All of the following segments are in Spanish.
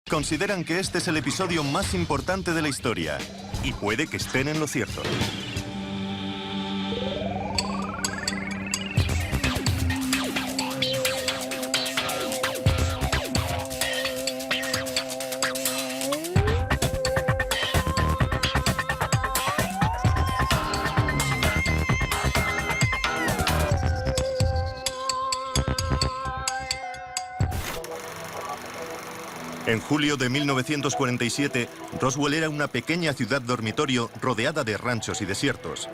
consideran que este es el episodio más importante de la historia. Y puede que estén en lo cierto. En julio de 1947, Roswell era una pequeña ciudad dormitorio rodeada de ranchos y desiertos.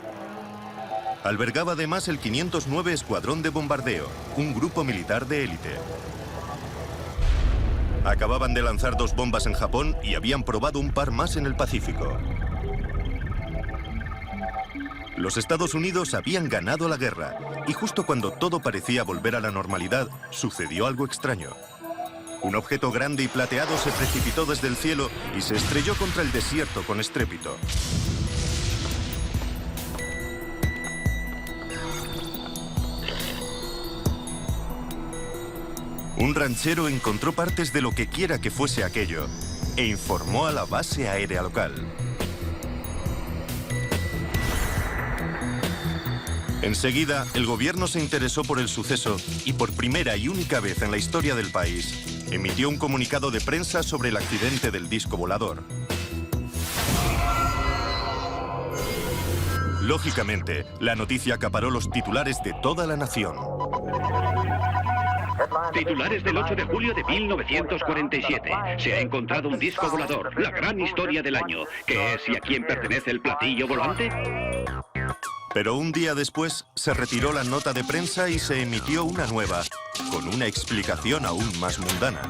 Albergaba además el 509 Escuadrón de Bombardeo, un grupo militar de élite. Acababan de lanzar 2 bombas en Japón y habían probado un par más en el Pacífico. Los Estados Unidos habían ganado la guerra, y justo cuando todo parecía volver a la normalidad, sucedió algo extraño. Un objeto grande y plateado se precipitó desde el cielo y se estrelló contra el desierto con estrépito. Un ranchero encontró partes de lo que quiera que fuese aquello e informó a la base aérea local. Enseguida, el gobierno se interesó por el suceso y por primera y única vez en la historia del país, emitió un comunicado de prensa sobre el accidente del disco volador. Lógicamente, la noticia acaparó los titulares de toda la nación. Titulares del 8 de julio de 1947. Se ha encontrado un disco volador, la gran historia del año. ¿Qué es y a quién pertenece el platillo volante? Pero un día después se retiró la nota de prensa y se emitió una nueva, con una explicación aún más mundana.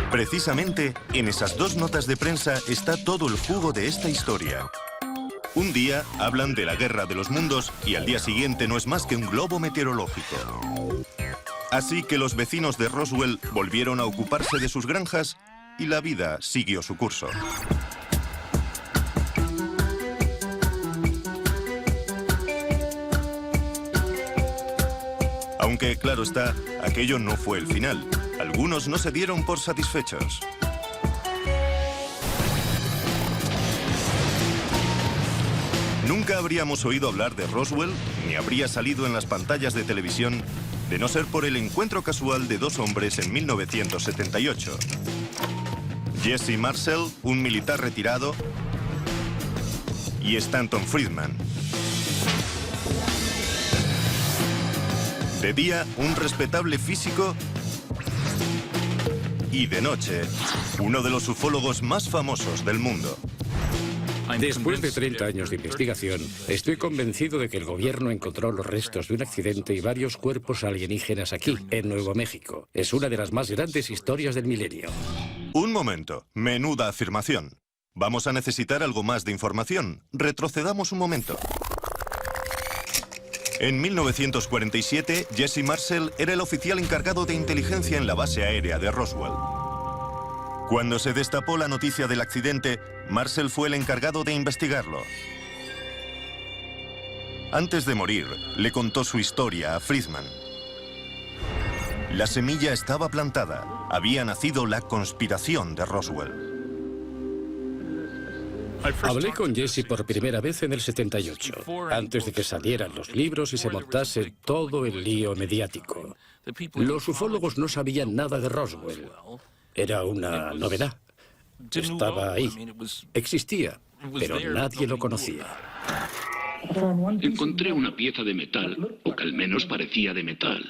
Precisamente, en esas 2 notas de prensa está todo el jugo de esta historia. Un día hablan de la guerra de los mundos y al día siguiente no es más que un globo meteorológico. Así que los vecinos de Roswell volvieron a ocuparse de sus granjas y la vida siguió su curso. Aunque, claro está, aquello no fue el final. Algunos no se dieron por satisfechos. Nunca habríamos oído hablar de Roswell, ni habría salido en las pantallas de televisión, de no ser por el encuentro casual de 2 hombres en 1978. Jesse Marcel, un militar retirado, y Stanton Friedman. De día, un respetable físico, y de noche, uno de los ufólogos más famosos del mundo. Después de 30 años de investigación, estoy convencido de que el gobierno encontró los restos de un accidente y varios cuerpos alienígenas aquí, en Nuevo México. Es una de las más grandes historias del milenio. Un momento, menuda afirmación. Vamos a necesitar algo más de información. Retrocedamos un momento. En 1947, Jesse Marcel era el oficial encargado de inteligencia en la base aérea de Roswell. Cuando se destapó la noticia del accidente, Marcel fue el encargado de investigarlo. Antes de morir, le contó su historia a Friedman. La semilla estaba plantada. Había nacido la conspiración de Roswell. Hablé con Jesse por primera vez en el 78, antes de que salieran los libros y se montase todo el lío mediático. Los ufólogos no sabían nada de Roswell. Era una novedad. Estaba ahí. Existía, pero nadie lo conocía. Encontré una pieza de metal, o que al menos parecía de metal.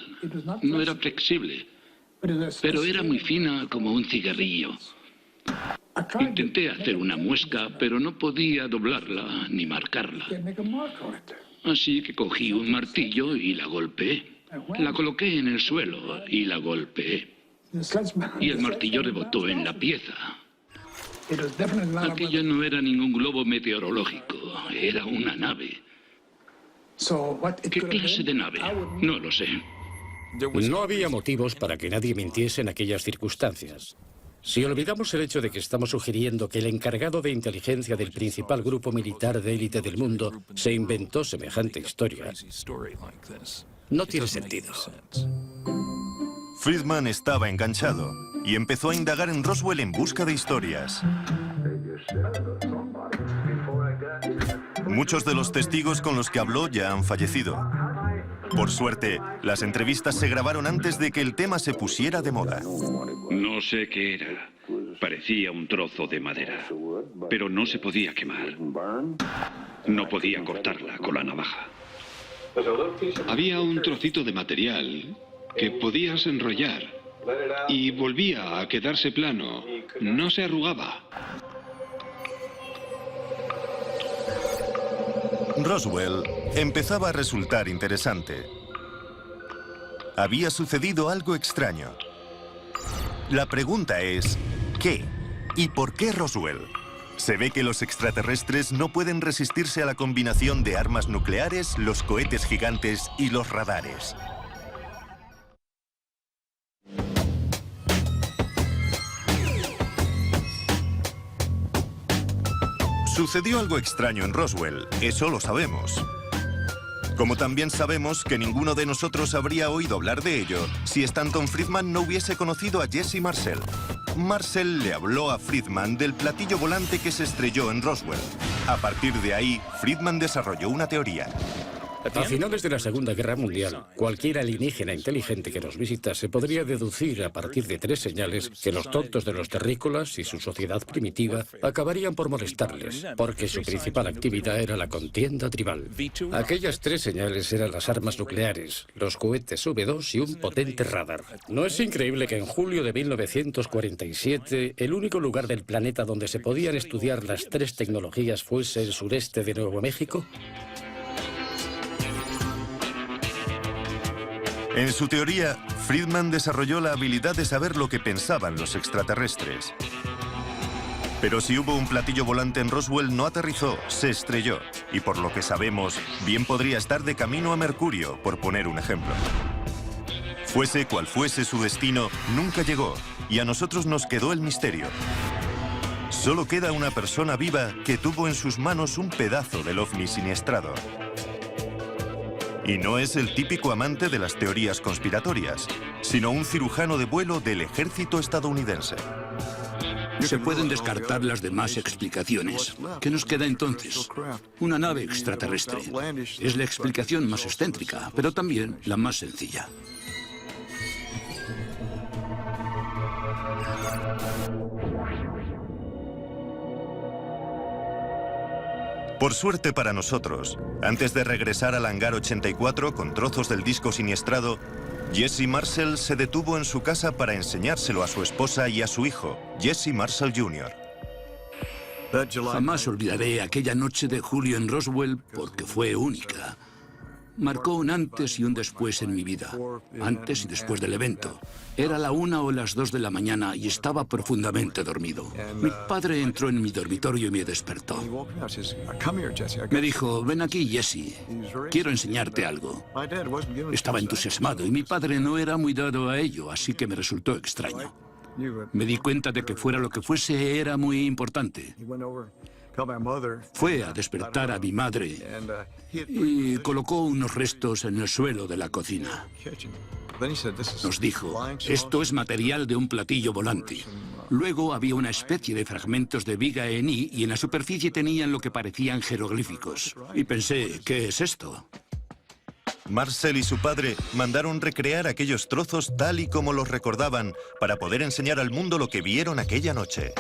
No era flexible, pero era muy fina como un cigarrillo. Intenté hacer una muesca, pero no podía doblarla ni marcarla. Así que cogí un martillo y la golpeé. La coloqué en el suelo y la golpeé. Y el martillo rebotó en la pieza. Aquella no era ningún globo meteorológico, era una nave. ¿Qué clase de nave? No lo sé. No había motivos para que nadie mintiese en aquellas circunstancias. Si olvidamos el hecho de que estamos sugiriendo que el encargado de inteligencia del principal grupo militar de élite del mundo se inventó semejante historia, no tiene sentido. Friedman estaba enganchado y empezó a indagar en Roswell en busca de historias. Muchos de los testigos con los que habló ya han fallecido. Por suerte, las entrevistas se grabaron antes de que el tema se pusiera de moda. No sé qué era. Parecía un trozo de madera, pero no se podía quemar. No podía cortarla con la navaja. Había un trocito de material que podías enrollar y volvía a quedarse plano. No se arrugaba. Roswell empezaba a resultar interesante. Había sucedido algo extraño. La pregunta es, ¿qué? ¿Y por qué Roswell? Se ve que los extraterrestres no pueden resistirse a la combinación de armas nucleares, los cohetes gigantes y los radares. Sucedió algo extraño en Roswell, eso lo sabemos. Como también sabemos que ninguno de nosotros habría oído hablar de ello si Stanton Friedman no hubiese conocido a Jesse Marcel. Marcel le habló a Friedman del platillo volante que se estrelló en Roswell. A partir de ahí, Friedman desarrolló una teoría. A finales de la Segunda Guerra Mundial, cualquier alienígena inteligente que nos visitase podría deducir a partir de 3 señales que los tontos de los terrícolas y su sociedad primitiva acabarían por molestarles, porque su principal actividad era la contienda tribal. Aquellas 3 señales eran las armas nucleares, los cohetes V2 y un potente radar. ¿No es increíble que en julio de 1947 el único lugar del planeta donde se podían estudiar las 3 tecnologías fuese el sureste de Nuevo México? En su teoría, Friedman desarrolló la habilidad de saber lo que pensaban los extraterrestres. Pero si hubo un platillo volante en Roswell, no aterrizó, se estrelló. Y por lo que sabemos, bien podría estar de camino a Mercurio, por poner un ejemplo. Fuese cual fuese su destino, nunca llegó, y a nosotros nos quedó el misterio. Solo queda una persona viva que tuvo en sus manos un pedazo del ovni siniestrado. Y no es el típico amante de las teorías conspiratorias, sino un cirujano de vuelo del ejército estadounidense. Se pueden descartar las demás explicaciones. ¿Qué nos queda entonces? Una nave extraterrestre. Es la explicación más excéntrica, pero también la más sencilla. Por suerte para nosotros, antes de regresar al hangar 84 con trozos del disco siniestrado, Jesse Marcel se detuvo en su casa para enseñárselo a su esposa y a su hijo, Jesse Marcel Jr. Jamás olvidaré aquella noche de julio en Roswell porque fue única. Marcó un antes y un después en mi vida, antes y después del evento. Era la 1 o las 2 de la mañana y estaba profundamente dormido. Mi padre entró en mi dormitorio y me despertó. Me dijo, ven aquí, Jesse, quiero enseñarte algo. Estaba entusiasmado y mi padre no era muy dado a ello, así que me resultó extraño. Me di cuenta de que fuera lo que fuese, era muy importante. Fue a despertar a mi madre y colocó unos restos en el suelo de la cocina. Nos dijo, esto es material de un platillo volante. Luego había una especie de fragmentos de viga en I y en la superficie tenían lo que parecían jeroglíficos. Y pensé, ¿qué es esto? Marcel y su padre mandaron recrear aquellos trozos tal y como los recordaban para poder enseñar al mundo lo que vieron aquella noche.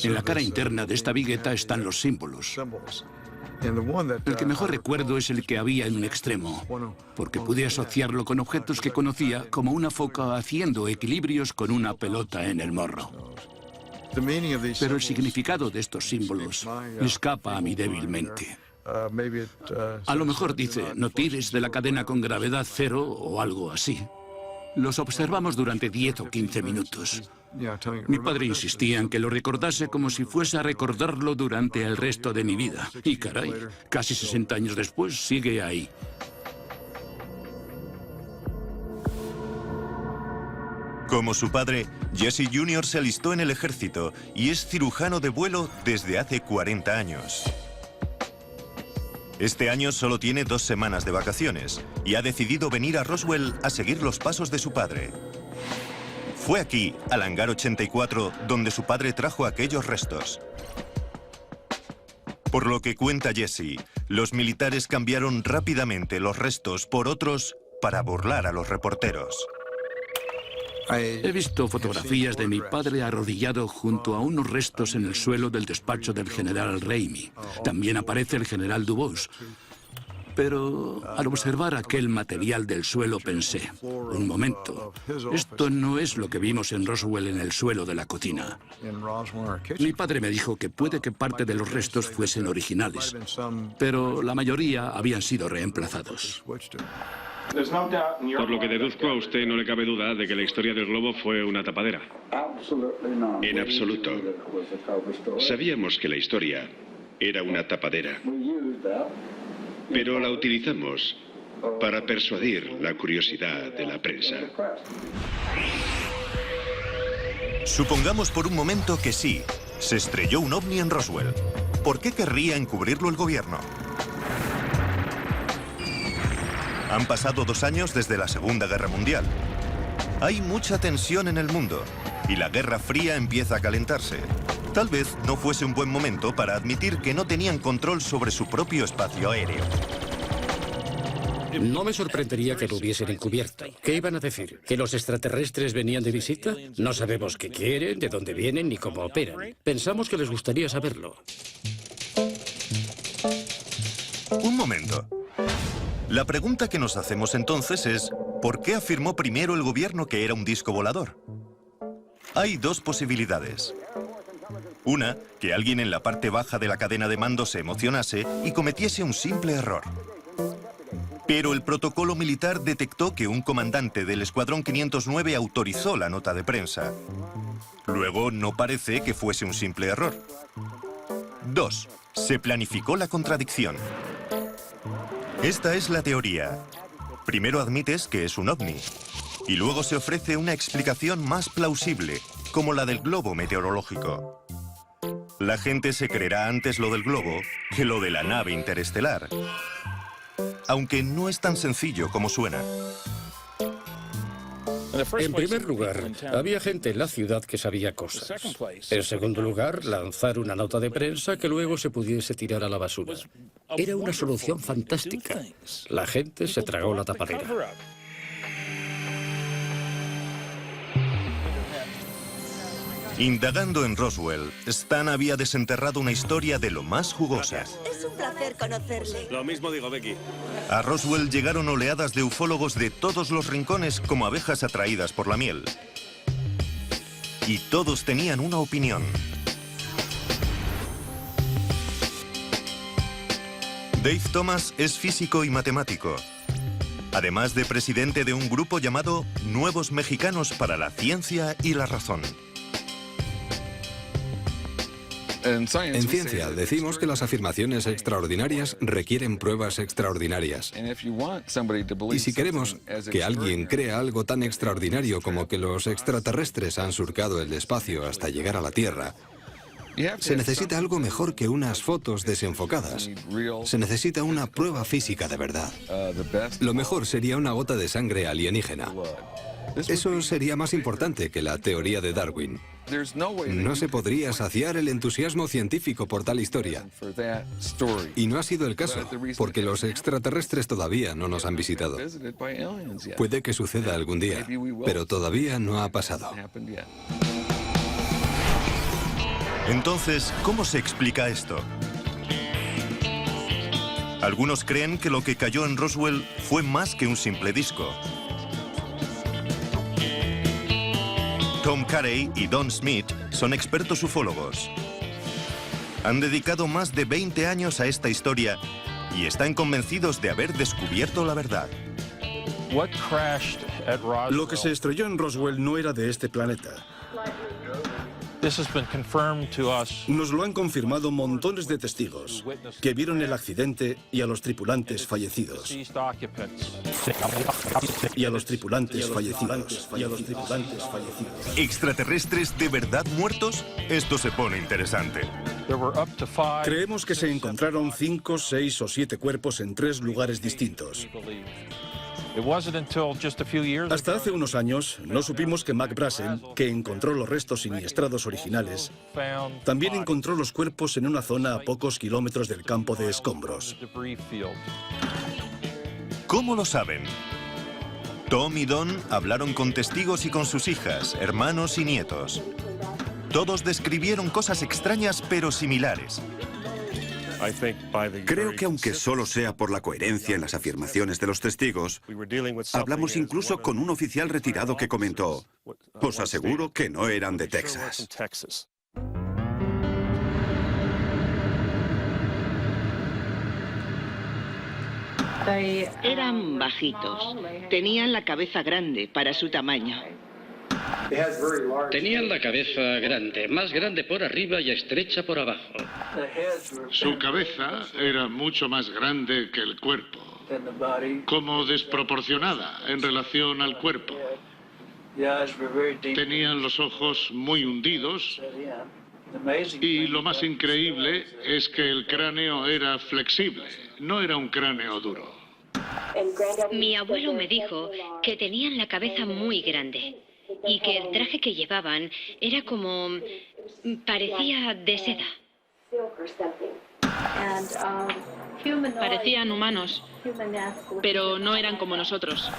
En la cara interna de esta vigueta están los símbolos. El que mejor recuerdo es el que había en un extremo, porque pude asociarlo con objetos que conocía, como una foca haciendo equilibrios con una pelota en el morro. Pero el significado de estos símbolos escapa a mí débilmente. A lo mejor dice, no tires de la cadena con gravedad cero o algo así. Los observamos durante 10 o 15 minutos. Mi padre insistía en que lo recordase como si fuese a recordarlo durante el resto de mi vida. Y caray, casi 60 años después sigue ahí. Como su padre, Jesse Jr. se alistó en el ejército y es cirujano de vuelo desde hace 40 años. Este año solo tiene 2 semanas de vacaciones y ha decidido venir a Roswell a seguir los pasos de su padre. Fue aquí, al hangar 84, donde su padre trajo aquellos restos. Por lo que cuenta Jesse, los militares cambiaron rápidamente los restos por otros para burlar a los reporteros. He visto fotografías de mi padre arrodillado junto a unos restos en el suelo del despacho del general Ramey. También aparece el general Dubose. Pero al observar aquel material del suelo pensé, un momento, esto no es lo que vimos en Roswell en el suelo de la cocina. Mi padre me dijo que puede que parte de los restos fuesen originales, pero la mayoría habían sido reemplazados. Por lo que deduzco, a usted no le cabe duda de que la historia del globo fue una tapadera. En absoluto. Sabíamos que la historia era una tapadera, pero la utilizamos para persuadir la curiosidad de la prensa. Supongamos por un momento que sí, se estrelló un ovni en Roswell. ¿Por qué querría encubrirlo el gobierno? Han pasado 2 años desde la Segunda Guerra Mundial. Hay mucha tensión en el mundo y la Guerra Fría empieza a calentarse. Tal vez no fuese un buen momento para admitir que no tenían control sobre su propio espacio aéreo. No me sorprendería que lo hubiesen encubierto. ¿Qué iban a decir? ¿Que los extraterrestres venían de visita? No sabemos qué quieren, de dónde vienen ni cómo operan. Pensamos que les gustaría saberlo. Un momento. La pregunta que nos hacemos entonces es, ¿por qué afirmó primero el gobierno que era un disco volador? Hay 2 posibilidades. Una, que alguien en la parte baja de la cadena de mando se emocionase y cometiese un simple error. Pero el protocolo militar detectó que un comandante del Escuadrón 509 autorizó la nota de prensa. Luego, no parece que fuese un simple error. 2. Se planificó la contradicción. Esta es la teoría. Primero admites que es un ovni, y luego se ofrece una explicación más plausible, como la del globo meteorológico. La gente se creerá antes lo del globo que lo de la nave interestelar, aunque no es tan sencillo como suena. En primer lugar, había gente en la ciudad que sabía cosas. En segundo lugar, lanzar una nota de prensa que luego se pudiese tirar a la basura. Era una solución fantástica. La gente se tragó la tapadera. Indagando en Roswell, Stan había desenterrado una historia de lo más jugosa. Es un placer conocerle. Lo mismo digo, Becky. A Roswell llegaron oleadas de ufólogos de todos los rincones como abejas atraídas por la miel. Y todos tenían una opinión. Dave Thomas es físico y matemático, además de presidente de un grupo llamado Nuevos Mexicanos para la Ciencia y la Razón. En ciencia, decimos que las afirmaciones extraordinarias requieren pruebas extraordinarias. Y si queremos que alguien crea algo tan extraordinario como que los extraterrestres han surcado el espacio hasta llegar a la Tierra, se necesita algo mejor que unas fotos desenfocadas. Se necesita una prueba física de verdad. Lo mejor sería una gota de sangre alienígena. Eso sería más importante que la teoría de Darwin. No se podría saciar el entusiasmo científico por tal historia. Y no ha sido el caso, porque los extraterrestres todavía no nos han visitado. Puede que suceda algún día, pero todavía no ha pasado. Entonces, ¿cómo se explica esto? Algunos creen que lo que cayó en Roswell fue más que un simple disco. Tom Carey y Don Smith son expertos ufólogos. Han dedicado más de 20 años a esta historia y están convencidos de haber descubierto la verdad. Lo que se estrelló en Roswell no era de este planeta. Nos lo han confirmado montones de testigos que vieron el accidente y a los tripulantes fallecidos. ¿Extraterrestres de verdad muertos? Esto se pone interesante. Creemos que se encontraron 5, 6 o 7 cuerpos en 3 lugares distintos. Hasta hace unos años no supimos que Mac Brazel, que encontró los restos siniestrados originales, también encontró los cuerpos en una zona a pocos kilómetros del campo de escombros. ¿Cómo lo saben? Tom y Don hablaron con testigos y con sus hijas, hermanos y nietos. Todos describieron cosas extrañas pero similares. Creo que aunque solo sea por la coherencia en las afirmaciones de los testigos, hablamos incluso con un oficial retirado que comentó: os aseguro que no eran de Texas. Eran bajitos, tenían la cabeza grande para su tamaño. Tenían la cabeza grande, más grande por arriba y estrecha por abajo. Su cabeza era mucho más grande que el cuerpo, como desproporcionada en relación al cuerpo. Tenían los ojos muy hundidos y lo más increíble es que el cráneo era flexible, no era un cráneo duro. Mi abuelo me dijo que tenían la cabeza muy grande y que el traje que llevaban era como... parecía de seda. Parecían humanos, pero no eran como nosotros.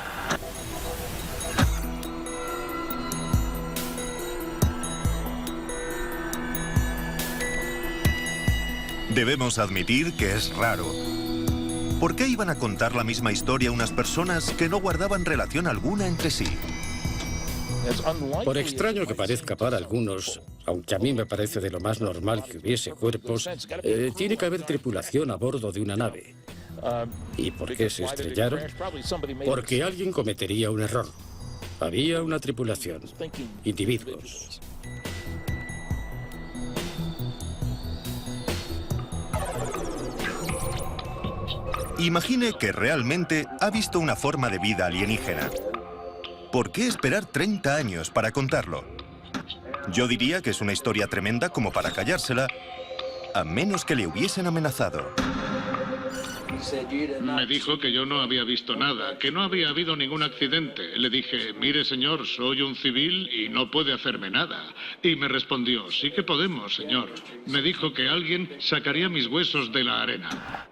Debemos admitir que es raro. ¿Por qué iban a contar la misma historia unas personas que no guardaban relación alguna entre sí? Por extraño que parezca para algunos, aunque a mí me parece de lo más normal que hubiese cuerpos, tiene que haber tripulación a bordo de una nave. ¿Y por qué se estrellaron? Porque alguien cometería un error. Había una tripulación, individuos. Imagine que realmente ha visto una forma de vida alienígena. ¿Por qué esperar 30 años para contarlo? Yo diría que es una historia tremenda como para callársela, a menos que le hubiesen amenazado. Me dijo que yo no había visto nada, que no había habido ningún accidente. Le dije: mire señor, soy un civil y no puede hacerme nada. Y me respondió: sí que podemos, señor. Me dijo que alguien sacaría mis huesos de la arena.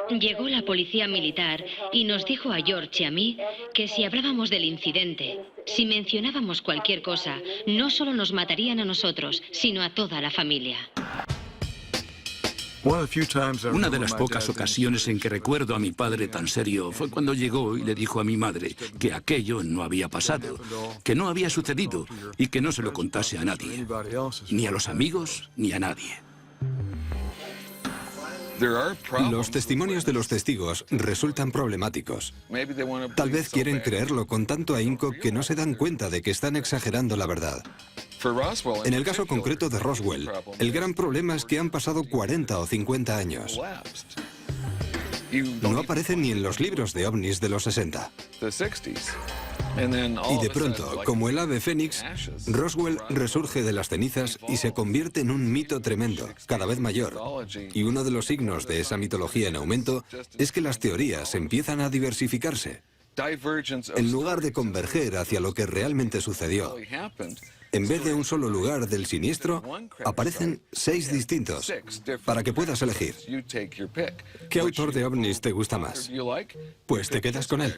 Llegó la policía militar y nos dijo a George y a mí que si hablábamos del incidente, si mencionábamos cualquier cosa, no solo nos matarían a nosotros, sino a toda la familia. Una de las pocas ocasiones en que recuerdo a mi padre tan serio fue cuando llegó y le dijo a mi madre que aquello no había pasado, que no había sucedido y que no se lo contase a nadie, ni a los amigos ni a nadie. Los testimonios de los testigos resultan problemáticos. Tal vez quieren creerlo con tanto ahínco que no se dan cuenta de que están exagerando la verdad. En el caso concreto de Roswell, el gran problema es que han pasado 40 o 50 años. No aparecen ni en los libros de ovnis de los 60. Y de pronto, como el ave fénix, Roswell resurge de las cenizas y se convierte en un mito tremendo, cada vez mayor. Y uno de los signos de esa mitología en aumento es que las teorías empiezan a diversificarse. En lugar de converger hacia lo que realmente sucedió, en vez de un solo lugar del siniestro, aparecen 6 distintos, para que puedas elegir. ¿Qué autor de ovnis te gusta más? Pues te quedas con él.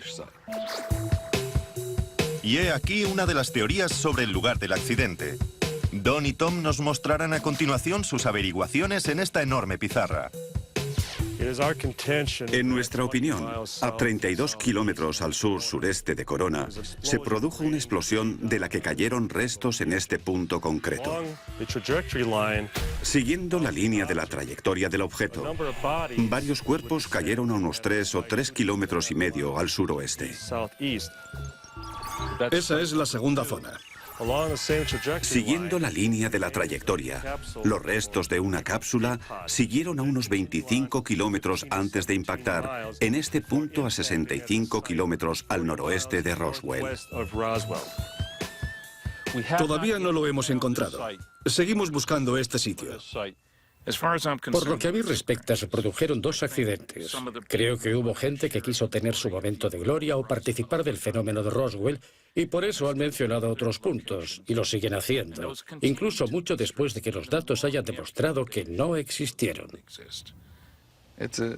Y he aquí una de las teorías sobre el lugar del accidente. Don y Tom nos mostrarán a continuación sus averiguaciones en esta enorme pizarra. En nuestra opinión, a 32 kilómetros al sur-sureste de Corona, se produjo una explosión de la que cayeron restos en este punto concreto. Siguiendo la línea de la trayectoria del objeto, varios cuerpos cayeron a unos 3 o 3,5 kilómetros al suroeste. Esa es la segunda zona. Siguiendo la línea de la trayectoria, los restos de una cápsula siguieron a unos 25 kilómetros antes de impactar, en este punto a 65 kilómetros al noroeste de Roswell. Todavía no lo hemos encontrado. Seguimos buscando este sitio. Por lo que a mí respecta, se produjeron 2 accidentes. Creo que hubo gente que quiso tener su momento de gloria o participar del fenómeno de Roswell, y por eso han mencionado otros puntos, y lo siguen haciendo, incluso mucho después de que los datos hayan demostrado que no existieron.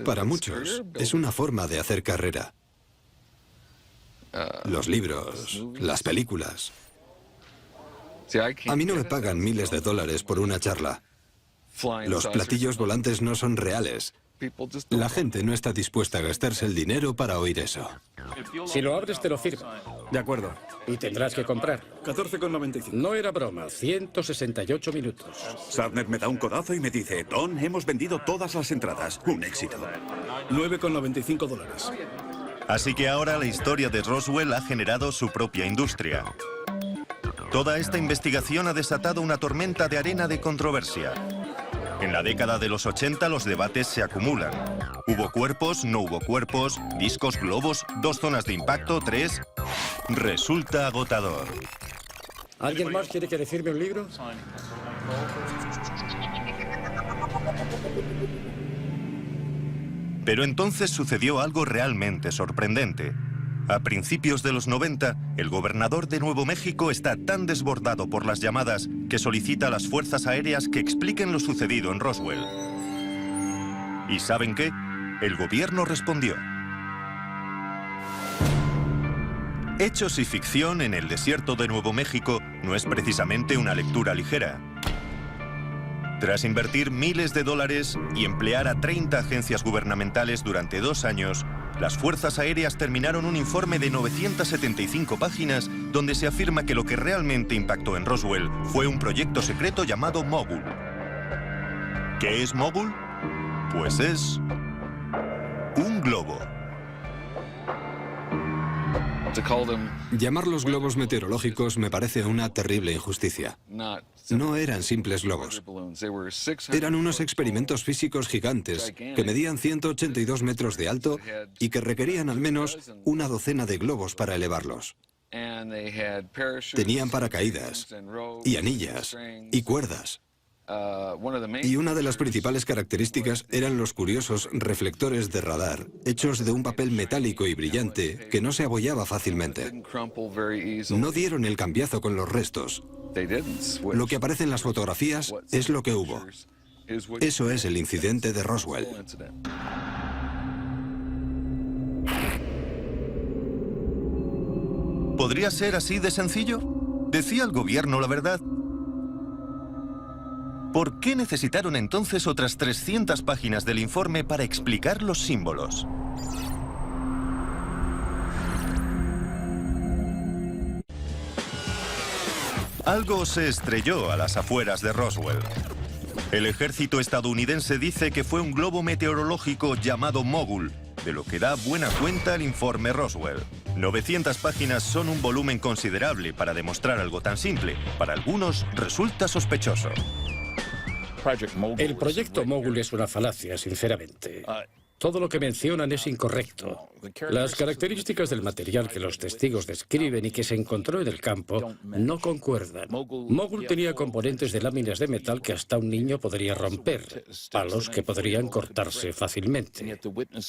Para muchos, es una forma de hacer carrera. Los libros, las películas. A mí no me pagan miles de dólares por una charla. Los platillos volantes no son reales. La gente no está dispuesta a gastarse el dinero para oír eso. Si lo abres, te lo firmo. De acuerdo. Y tendrás que comprar. 14,95. No era broma, 168 minutos. Sarner me da un codazo y me dice, Don, hemos vendido todas las entradas. Un éxito. 9,95 dólares. Así que ahora la historia de Roswell ha generado su propia industria. Toda esta investigación ha desatado una tormenta de arena de controversia. En la década de los 80 los debates se acumulan. ¿Hubo cuerpos? ¿No hubo cuerpos? ¿Discos, globos? ¿2 zonas de impacto? ¿3? Resulta agotador. ¿Alguien más quiere que le firme un libro? Pero entonces sucedió algo realmente sorprendente. A principios de los 90, el gobernador de Nuevo México está tan desbordado por las llamadas que solicita a las fuerzas aéreas que expliquen lo sucedido en Roswell. ¿Y saben qué? El gobierno respondió. Hechos y ficción en el desierto de Nuevo México no es precisamente una lectura ligera. Tras invertir miles de dólares y emplear a 30 agencias gubernamentales durante 2 años, las fuerzas aéreas terminaron un informe de 975 páginas donde se afirma que lo que realmente impactó en Roswell fue un proyecto secreto llamado Mogul. ¿Qué es Mogul? Pues es un globo. Llamarlos globos meteorológicos me parece una terrible injusticia. No eran simples globos. Eran unos experimentos físicos gigantes que medían 182 metros de alto y que requerían al menos una docena de globos para elevarlos. Tenían paracaídas y anillas y cuerdas. Y una de las principales características eran los curiosos reflectores de radar, hechos de un papel metálico y brillante que no se abollaba fácilmente. No dieron el cambiazo con los restos. Lo que aparece en las fotografías es lo que hubo. Eso es el incidente de Roswell. ¿Podría ser así de sencillo? ¿Decía el gobierno la verdad? ¿Por qué necesitaron entonces otras 300 páginas del informe para explicar los símbolos? Algo se estrelló a las afueras de Roswell. El ejército estadounidense dice que fue un globo meteorológico llamado Mogul, de lo que da buena cuenta el informe Roswell. 900 páginas son un volumen considerable para demostrar algo tan simple. Para algunos resulta sospechoso. El proyecto Mogul es una falacia, sinceramente. Todo lo que mencionan es incorrecto. Las características del material que los testigos describen y que se encontró en el campo no concuerdan. Mogul tenía componentes de láminas de metal que hasta un niño podría romper, palos que podrían cortarse fácilmente.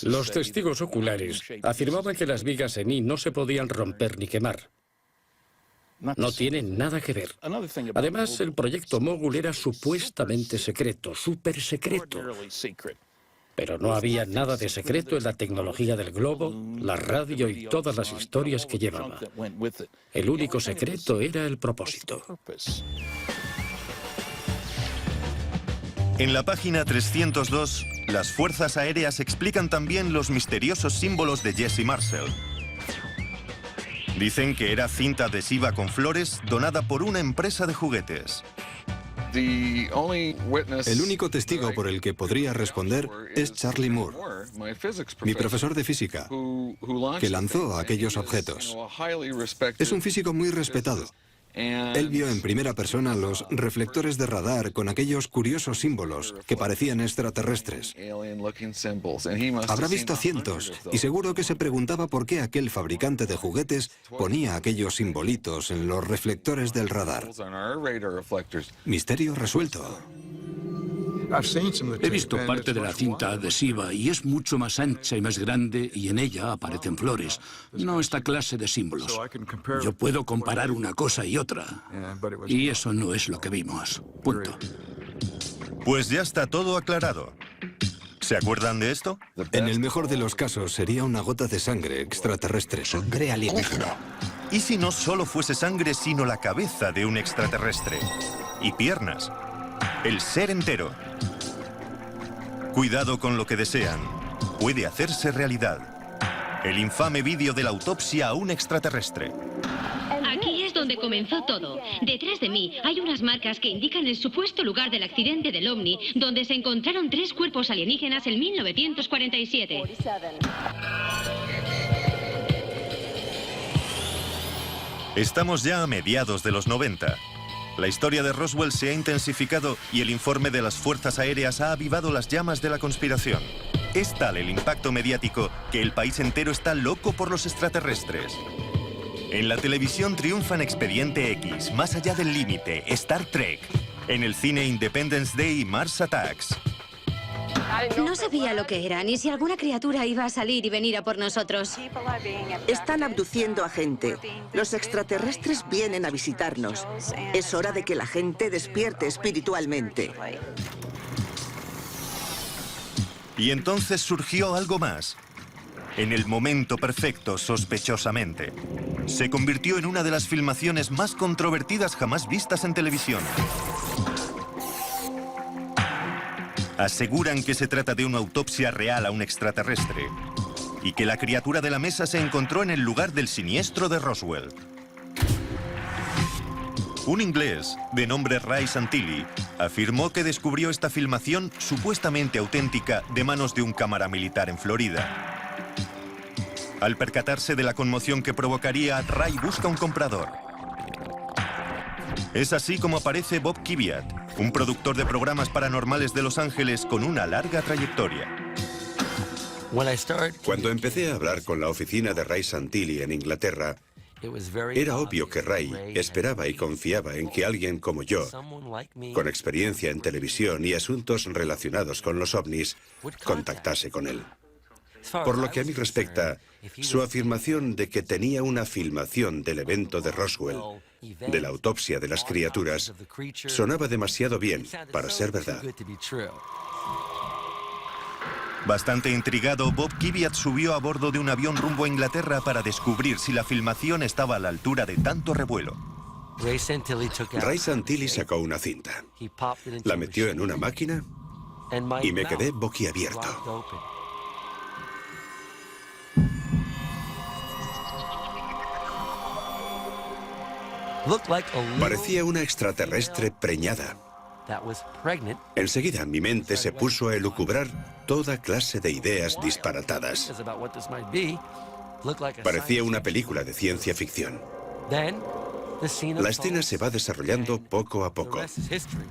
Los testigos oculares afirmaban que las vigas en I no se podían romper ni quemar. No tienen nada que ver. Además, el proyecto Mogul era supuestamente secreto, súper secreto. Pero no había nada de secreto en la tecnología del globo, la radio y todas las historias que llevaba. El único secreto era el propósito. En la página 302, las fuerzas aéreas explican también los misteriosos símbolos de Jesse Marcel. Dicen que era cinta adhesiva con flores donada por una empresa de juguetes. El único testigo por el que podría responder es Charlie Moore, mi profesor de física, que lanzó aquellos objetos. Es un físico muy respetado Él vio en primera persona los reflectores de radar con aquellos curiosos símbolos que parecían extraterrestres. Habrá visto cientos y seguro que se preguntaba por qué aquel fabricante de juguetes ponía aquellos simbolitos en los reflectores del radar. Misterio resuelto. He visto parte de la cinta adhesiva y es mucho más ancha y más grande y en ella aparecen flores, no esta clase de símbolos. Yo puedo comparar una cosa y otra, y eso no es lo que vimos. Punto. Pues ya está todo aclarado. ¿Se acuerdan de esto? En el mejor de los casos sería una gota de sangre extraterrestre. Sangre alienígena. ¿Y si no solo fuese sangre, sino la cabeza de un extraterrestre? Y piernas. El ser entero. Cuidado con lo que desean. Puede hacerse realidad. El infame vídeo de la autopsia a un extraterrestre. Aquí es donde comenzó todo. Detrás de mí hay unas marcas que indican el supuesto lugar del accidente del OVNI, donde se encontraron 3 cuerpos alienígenas en 1947. Estamos ya a mediados de los 90. La historia de Roswell se ha intensificado y el informe de las fuerzas aéreas ha avivado las llamas de la conspiración. Es tal el impacto mediático que el país entero está loco por los extraterrestres. En la televisión triunfan Expediente X, Más allá del límite, Star Trek. En el cine Independence Day y Mars Attacks. No sabía lo que era, ni si alguna criatura iba a salir y venir a por nosotros. Están abduciendo a gente. Los extraterrestres vienen a visitarnos. Es hora de que la gente despierte espiritualmente. Y entonces surgió algo más. En el momento perfecto, sospechosamente. Se convirtió en una de las filmaciones más controvertidas jamás vistas en televisión. Aseguran que se trata de una autopsia real a un extraterrestre y que la criatura de la mesa se encontró en el lugar del siniestro de Roswell. Un inglés, de nombre Ray Santilli, afirmó que descubrió esta filmación supuestamente auténtica de manos de un cámara militar en Florida. Al percatarse de la conmoción que provocaría, Ray busca un comprador. Es así como aparece Bob Kiviat, un productor de programas paranormales de Los Ángeles con una larga trayectoria. Cuando empecé a hablar con la oficina de Ray Santilli en Inglaterra, era obvio que Ray esperaba y confiaba en que alguien como yo, con experiencia en televisión y asuntos relacionados con los ovnis, contactase con él. Por lo que a mí respecta, su afirmación de que tenía una filmación del evento de Roswell, de la autopsia de las criaturas, sonaba demasiado bien para ser verdad. Bastante intrigado, Bob Kiviat subió a bordo de un avión rumbo a Inglaterra para descubrir si la filmación estaba a la altura de tanto revuelo. Ray Santilli sacó una cinta, la metió en una máquina y me quedé boquiabierto. Parecía una extraterrestre preñada. Enseguida mi mente se puso a elucubrar toda clase de ideas disparatadas. Parecía una película de ciencia ficción. La escena se va desarrollando poco a poco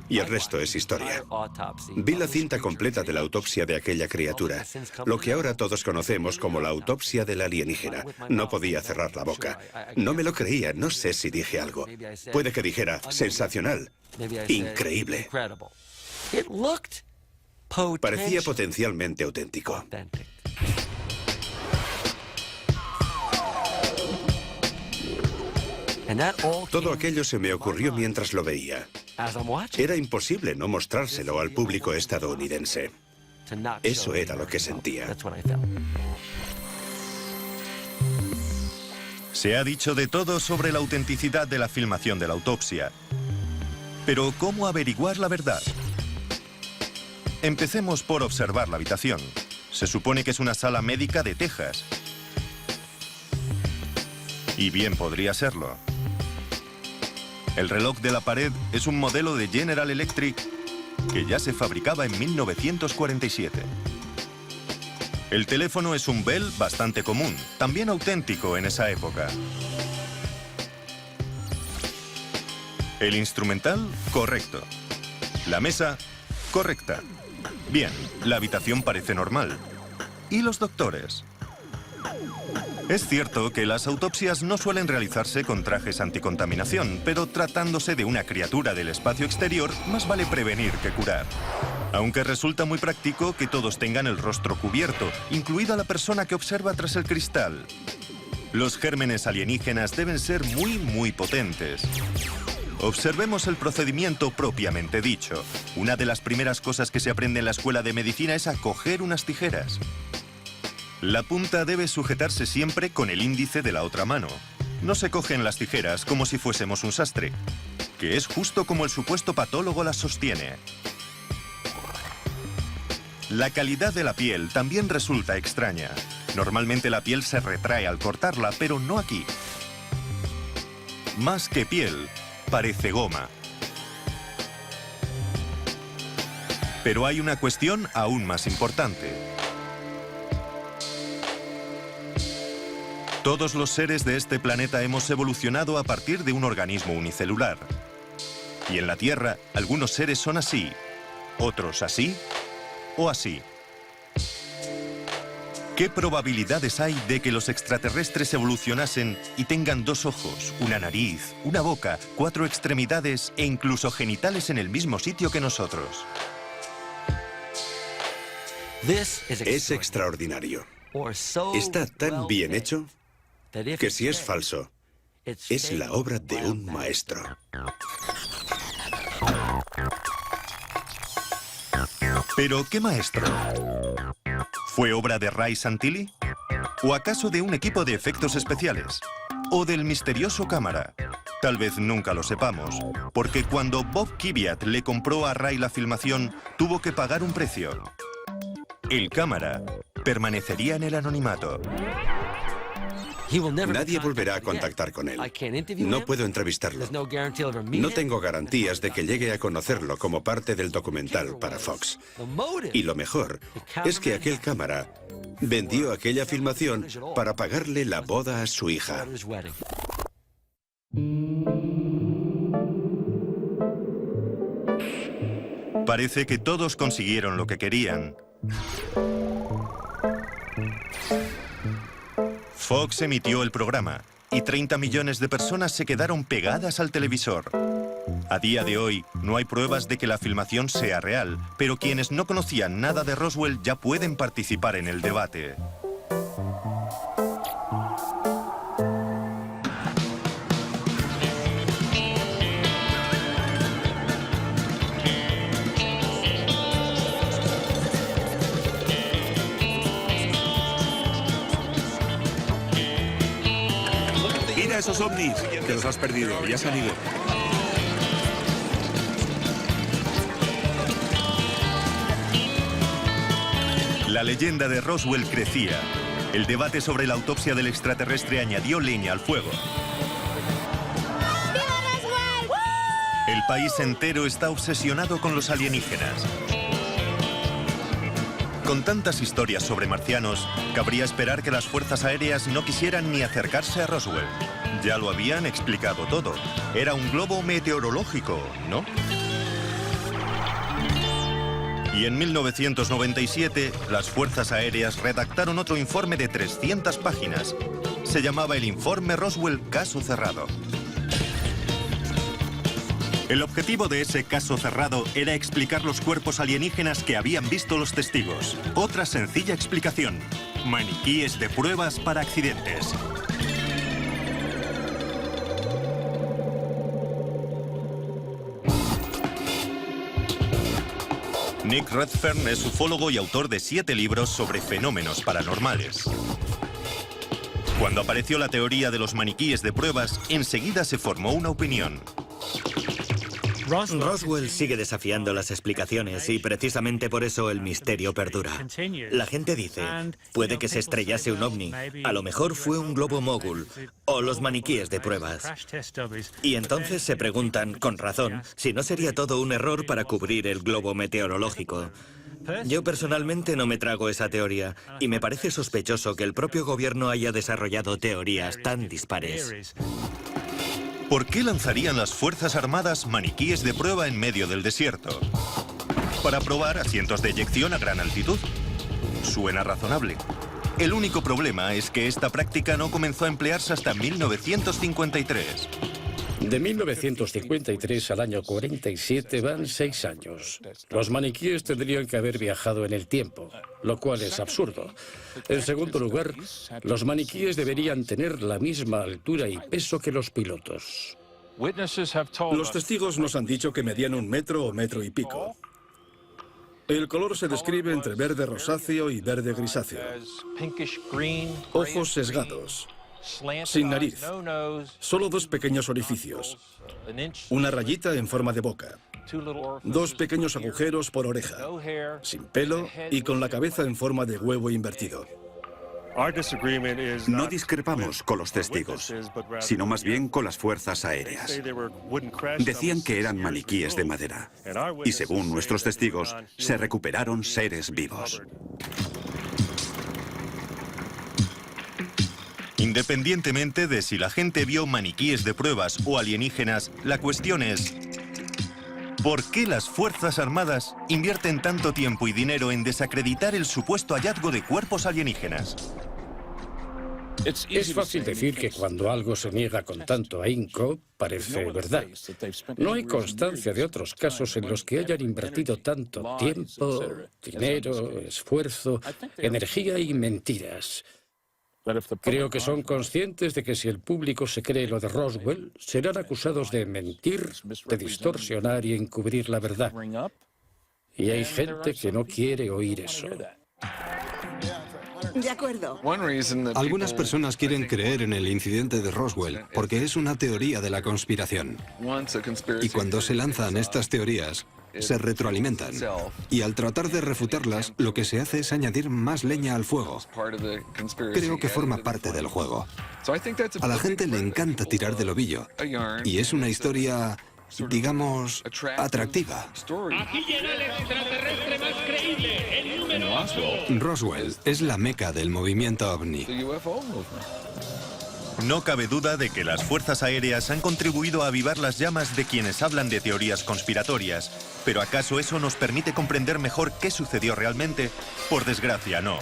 y el resto es historia. Vi la cinta completa de la autopsia de aquella criatura, lo que ahora todos conocemos como la autopsia del alienígena. No podía cerrar la boca. No me lo creía, no sé si dije algo. Puede que dijera, sensacional, increíble. Parecía potencialmente auténtico. Todo aquello se me ocurrió mientras lo veía. Era imposible no mostrárselo al público estadounidense. Eso era lo que sentía. Se ha dicho de todo sobre la autenticidad de la filmación de la autopsia. Pero, ¿cómo averiguar la verdad? Empecemos por observar la habitación. Se supone que es una sala médica de Texas. Y bien podría serlo. El reloj de la pared es un modelo de General Electric que ya se fabricaba en 1947. El teléfono es un Bell bastante común, también auténtico en esa época. El instrumental, correcto. La mesa, correcta. Bien, la habitación parece normal. ¿Y los doctores? Es cierto que las autopsias no suelen realizarse con trajes anticontaminación, pero tratándose de una criatura del espacio exterior, más vale prevenir que curar. Aunque resulta muy práctico que todos tengan el rostro cubierto, incluida la persona que observa tras el cristal. Los gérmenes alienígenas deben ser muy potentes. Observemos el procedimiento propiamente dicho. Una de las primeras cosas que se aprende en la escuela de medicina es a coger unas tijeras. La punta debe sujetarse siempre con el índice de la otra mano. No se cogen las tijeras como si fuésemos un sastre, que es justo como el supuesto patólogo las sostiene. La calidad de la piel también resulta extraña. Normalmente la piel se retrae al cortarla, pero no aquí. Más que piel, parece goma. Pero hay una cuestión aún más importante. Todos los seres de este planeta hemos evolucionado a partir de un organismo unicelular. Y en la Tierra, algunos seres son así, otros así o así. ¿Qué probabilidades hay de que los extraterrestres evolucionasen y tengan 2 ojos, una nariz, una boca, 4 extremidades e incluso genitales en el mismo sitio que nosotros? Es extraordinario. Está tan bien hecho que si es falso, es la obra de un maestro. ¿Pero qué maestro? ¿Fue obra de Ray Santilli? ¿O acaso de un equipo de efectos especiales? ¿O del misterioso cámara? Tal vez nunca lo sepamos, porque cuando Bob Kiviat le compró a Ray la filmación, tuvo que pagar un precio. El cámara permanecería en el anonimato. Nadie volverá a contactar con él. No puedo entrevistarlo. No tengo garantías de que llegue a conocerlo como parte del documental para Fox. Y lo mejor es que aquel cámara vendió aquella filmación para pagarle la boda a su hija. Parece que todos consiguieron lo que querían. Fox emitió el programa y 30 millones de personas se quedaron pegadas al televisor. A día de hoy, no hay pruebas de que la filmación sea real, pero quienes no conocían nada de Roswell ya pueden participar en el debate. Mira esos ovnis, que los has perdido, ya se han ido. La leyenda de Roswell crecía. El debate sobre la autopsia del extraterrestre añadió leña al fuego. ¡Viva Roswell! El país entero está obsesionado con los alienígenas. Con tantas historias sobre marcianos, cabría esperar que las fuerzas aéreas no quisieran ni acercarse a Roswell. Ya lo habían explicado todo. Era un globo meteorológico, ¿no? Y en 1997, las fuerzas aéreas redactaron otro informe de 300 páginas. Se llamaba el Informe Roswell Caso Cerrado. El objetivo de ese caso cerrado era explicar los cuerpos alienígenas que habían visto los testigos. Otra sencilla explicación: maniquíes de pruebas para accidentes. Nick Redfern es ufólogo y autor de 7 libros sobre fenómenos paranormales. Cuando apareció la teoría de los maniquíes de pruebas, enseguida se formó una opinión. Roswell sigue desafiando las explicaciones y precisamente por eso el misterio perdura. La gente dice, puede que se estrellase un ovni, a lo mejor fue un globo mogul o los maniquíes de pruebas. Y entonces se preguntan, con razón, si no sería todo un error para cubrir el globo meteorológico. Yo personalmente no me trago esa teoría y me parece sospechoso que el propio gobierno haya desarrollado teorías tan dispares. ¿Por qué lanzarían las Fuerzas Armadas maniquíes de prueba en medio del desierto? Para probar asientos de eyección a gran altitud. Suena razonable. El único problema es que esta práctica no comenzó a emplearse hasta 1953. De 1953 al año 47 van 6 años. Los maniquíes tendrían que haber viajado en el tiempo, lo cual es absurdo. En segundo lugar, los maniquíes deberían tener la misma altura y peso que los pilotos. Los testigos nos han dicho que medían 1 metro o metro y pico. El color se describe entre verde rosáceo y verde grisáceo. Ojos sesgados. Sin nariz. Solo 2 pequeños orificios. Una rayita en forma de boca. 2 pequeños agujeros por oreja. Sin pelo y con la cabeza en forma de huevo invertido. No discrepamos con los testigos, sino más bien con las fuerzas aéreas. Decían que eran maniquíes de madera. Y según nuestros testigos, se recuperaron seres vivos. Independientemente de si la gente vio maniquíes de pruebas o alienígenas, la cuestión es: ¿por qué las Fuerzas Armadas invierten tanto tiempo y dinero en desacreditar el supuesto hallazgo de cuerpos alienígenas? Es fácil decir que cuando algo se niega con tanto ahínco, parece verdad. No hay constancia de otros casos en los que hayan invertido tanto tiempo, dinero, esfuerzo, energía y mentiras. Creo que son conscientes de que si el público se cree lo de Roswell, serán acusados de mentir, de distorsionar y encubrir la verdad. Y hay gente que no quiere oír eso. De acuerdo. Algunas personas quieren creer en el incidente de Roswell porque es una teoría de la conspiración. Y cuando se lanzan estas teorías, se retroalimentan. Y al tratar de refutarlas, lo que se hace es añadir más leña al fuego. Creo que forma parte del juego. A la gente le encanta tirar del ovillo. Y es una historia, digamos, atractiva. Aquí llega el extraterrestre más creíble, el número 8. Roswell es la meca del movimiento ovni. No cabe duda de que las fuerzas aéreas han contribuido a avivar las llamas de quienes hablan de teorías conspiratorias. ¿Pero acaso eso nos permite comprender mejor qué sucedió realmente? Por desgracia, no.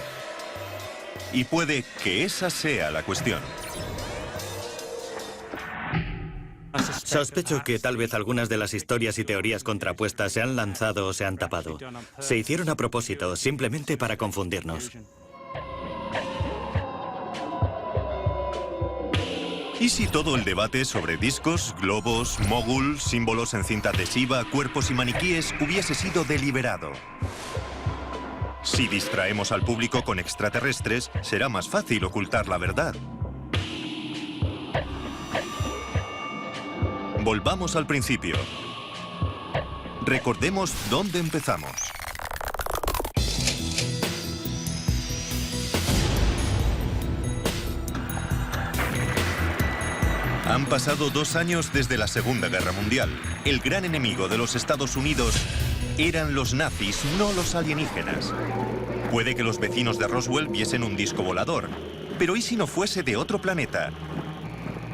Y puede que esa sea la cuestión. Sospecho que tal vez algunas de las historias y teorías contrapuestas se han lanzado o se han tapado. Se hicieron a propósito, simplemente para confundirnos. ¿Y si todo el debate sobre discos, globos, mogul, símbolos en cinta adhesiva, cuerpos y maniquíes hubiese sido deliberado? Si distraemos al público con extraterrestres, será más fácil ocultar la verdad. Volvamos al principio. Recordemos dónde empezamos. Han pasado 2 años desde la Segunda Guerra Mundial. El gran enemigo de los Estados Unidos eran los nazis, no los alienígenas. Puede que los vecinos de Roswell viesen un disco volador, pero ¿y si no fuese de otro planeta?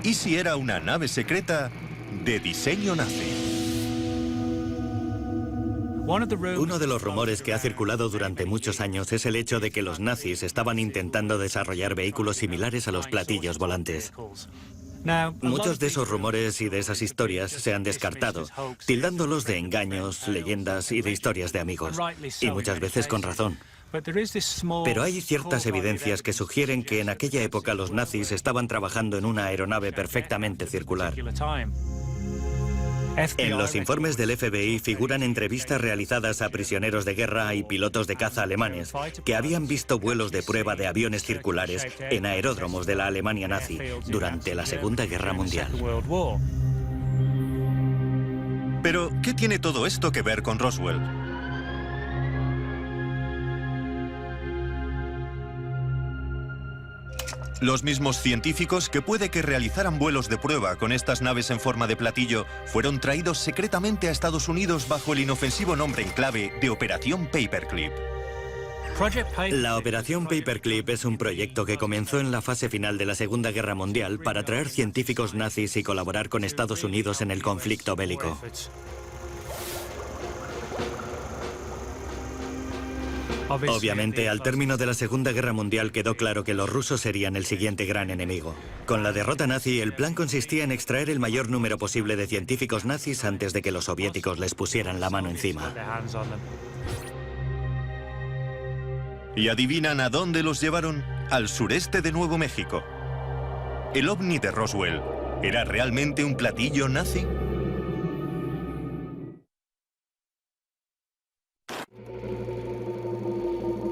¿Y si era una nave secreta de diseño nazi? Uno de los rumores que ha circulado durante muchos años es el hecho de que los nazis estaban intentando desarrollar vehículos similares a los platillos volantes. Muchos de esos rumores y de esas historias se han descartado, tildándolos de engaños, leyendas y de historias de amigos, y muchas veces con razón. Pero hay ciertas evidencias que sugieren que en aquella época los nazis estaban trabajando en una aeronave perfectamente circular. En los informes del FBI figuran entrevistas realizadas a prisioneros de guerra y pilotos de caza alemanes que habían visto vuelos de prueba de aviones circulares en aeródromos de la Alemania nazi durante la Segunda Guerra Mundial. Pero, ¿qué tiene todo esto que ver con Roswell? Los mismos científicos que puede que realizaran vuelos de prueba con estas naves en forma de platillo fueron traídos secretamente a Estados Unidos bajo el inofensivo nombre en clave de Operación Paperclip. La Operación Paperclip es un proyecto que comenzó en la fase final de la Segunda Guerra Mundial para atraer científicos nazis y colaborar con Estados Unidos en el conflicto bélico. Obviamente, al término de la Segunda Guerra Mundial quedó claro que los rusos serían el siguiente gran enemigo. Con la derrota nazi, el plan consistía en extraer el mayor número posible de científicos nazis antes de que los soviéticos les pusieran la mano encima. ¿Y adivinan a dónde los llevaron? Al sureste de Nuevo México. ¿El ovni de Roswell era realmente un platillo nazi?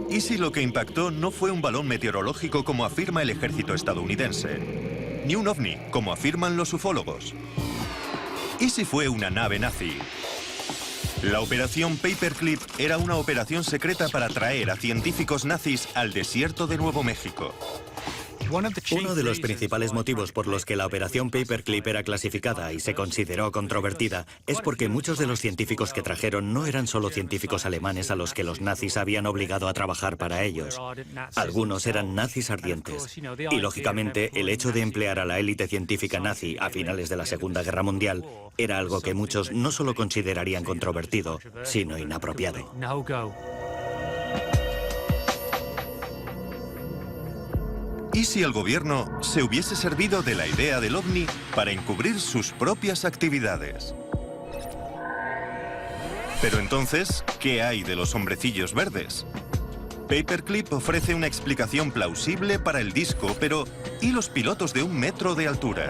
¿Y si lo que impactó no fue un balón meteorológico como afirma el ejército estadounidense? Ni un ovni, como afirman los ufólogos. ¿Y si fue una nave nazi? La operación Paperclip era una operación secreta para traer a científicos nazis al desierto de Nuevo México. Uno de los principales motivos por los que la Operación Paperclip era clasificada y se consideró controvertida es porque muchos de los científicos que trajeron no eran solo científicos alemanes a los que los nazis habían obligado a trabajar para ellos. Algunos eran nazis ardientes. Y lógicamente, el hecho de emplear a la élite científica nazi a finales de la Segunda Guerra Mundial era algo que muchos no solo considerarían controvertido, sino inapropiado. ¿Y si el gobierno se hubiese servido de la idea del ovni para encubrir sus propias actividades? Pero entonces, ¿qué hay de los hombrecillos verdes? Paperclip ofrece una explicación plausible para el disco, pero ¿y los pilotos de 1 metro de altura?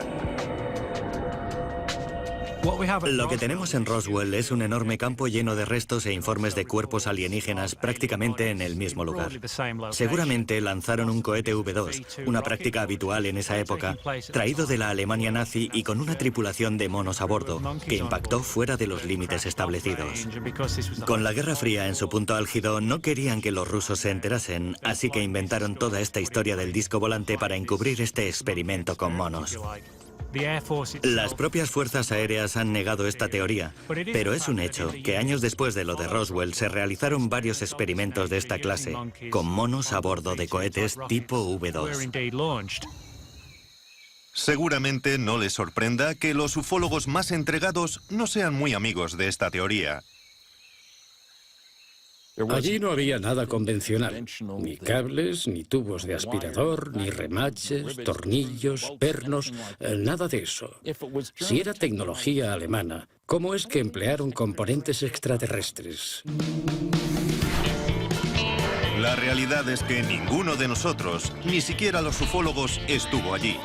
Lo que tenemos en Roswell es un enorme campo lleno de restos e informes de cuerpos alienígenas prácticamente en el mismo lugar. Seguramente lanzaron un cohete V2, una práctica habitual en esa época, traído de la Alemania nazi y con una tripulación de monos a bordo, que impactó fuera de los límites establecidos. Con la Guerra Fría en su punto álgido, no querían que los rusos se enterasen, así que inventaron toda esta historia del disco volante para encubrir este experimento con monos. Las propias fuerzas aéreas han negado esta teoría, pero es un hecho que años después de lo de Roswell se realizaron varios experimentos de esta clase, con monos a bordo de cohetes tipo V2. Seguramente no les sorprenda que los ufólogos más entregados no sean muy amigos de esta teoría. Allí no había nada convencional, ni cables, ni tubos de aspirador, ni remaches, tornillos, pernos, nada de eso. Si era tecnología alemana, ¿cómo es que emplearon componentes extraterrestres? La realidad es que ninguno de nosotros, ni siquiera los ufólogos, estuvo allí.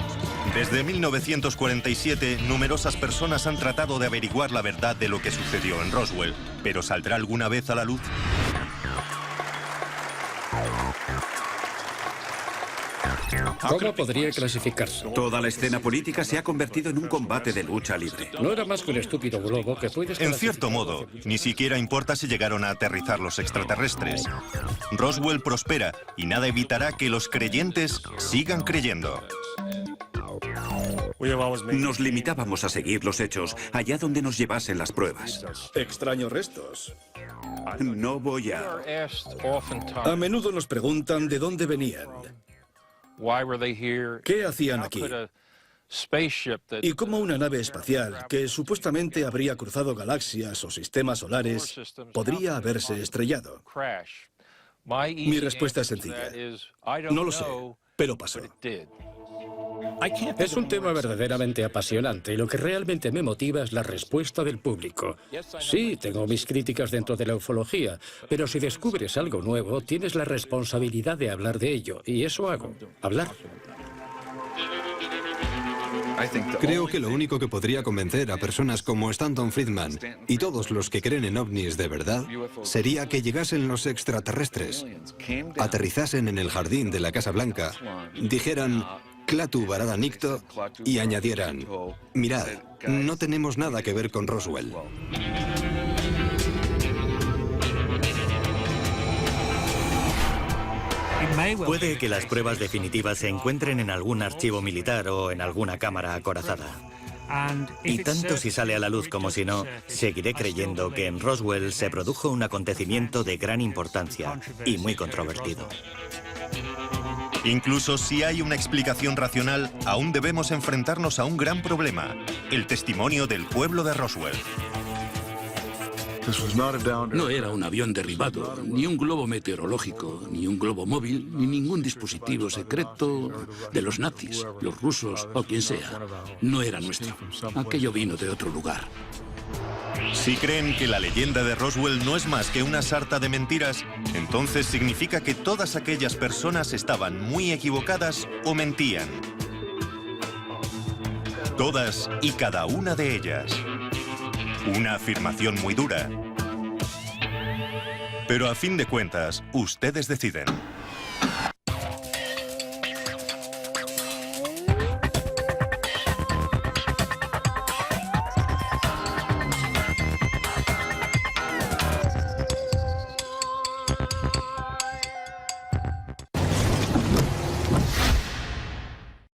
Desde 1947, numerosas personas han tratado de averiguar la verdad de lo que sucedió en Roswell, pero ¿saldrá alguna vez a la luz? ¿Cómo podría clasificarse? Toda la escena política se ha convertido en un combate de lucha libre. No era más que un estúpido globo que puedes... En cierto modo, ni siquiera importa si llegaron a aterrizar los extraterrestres. Roswell prospera y nada evitará que los creyentes sigan creyendo. Nos limitábamos a seguir los hechos allá donde nos llevasen las pruebas. Extraños restos. No voy a... A menudo nos preguntan de dónde venían. ¿Qué hacían aquí? Y cómo una nave espacial, que supuestamente habría cruzado galaxias o sistemas solares, podría haberse estrellado. Mi respuesta es sencilla. No lo sé, pero pasó. Es un tema verdaderamente apasionante y lo que realmente me motiva es la respuesta del público. Sí, tengo mis críticas dentro de la ufología, pero si descubres algo nuevo, tienes la responsabilidad de hablar de ello, y eso hago, hablar. Creo que lo único que podría convencer a personas como Stanton Friedman y todos los que creen en ovnis de verdad sería que llegasen los extraterrestres, aterrizasen en el jardín de la Casa Blanca, dijeran Klaatu Barada Nikto y añadieran, mirad, no tenemos nada que ver con Roswell. Puede que las pruebas definitivas se encuentren en algún archivo militar o en alguna cámara acorazada. Y tanto si sale a la luz como si no, seguiré creyendo que en Roswell se produjo un acontecimiento de gran importancia y muy controvertido. Incluso si hay una explicación racional, aún debemos enfrentarnos a un gran problema: el testimonio del pueblo de Roswell. No era un avión derribado, ni un globo meteorológico, ni un globo móvil, ni ningún dispositivo secreto de los nazis, los rusos o quien sea. No era nuestro. Aquello vino de otro lugar. Si creen que la leyenda de Roswell no es más que una sarta de mentiras, entonces significa que todas aquellas personas estaban muy equivocadas o mentían. Todas y cada una de ellas. Una afirmación muy dura. Pero a fin de cuentas, ustedes deciden.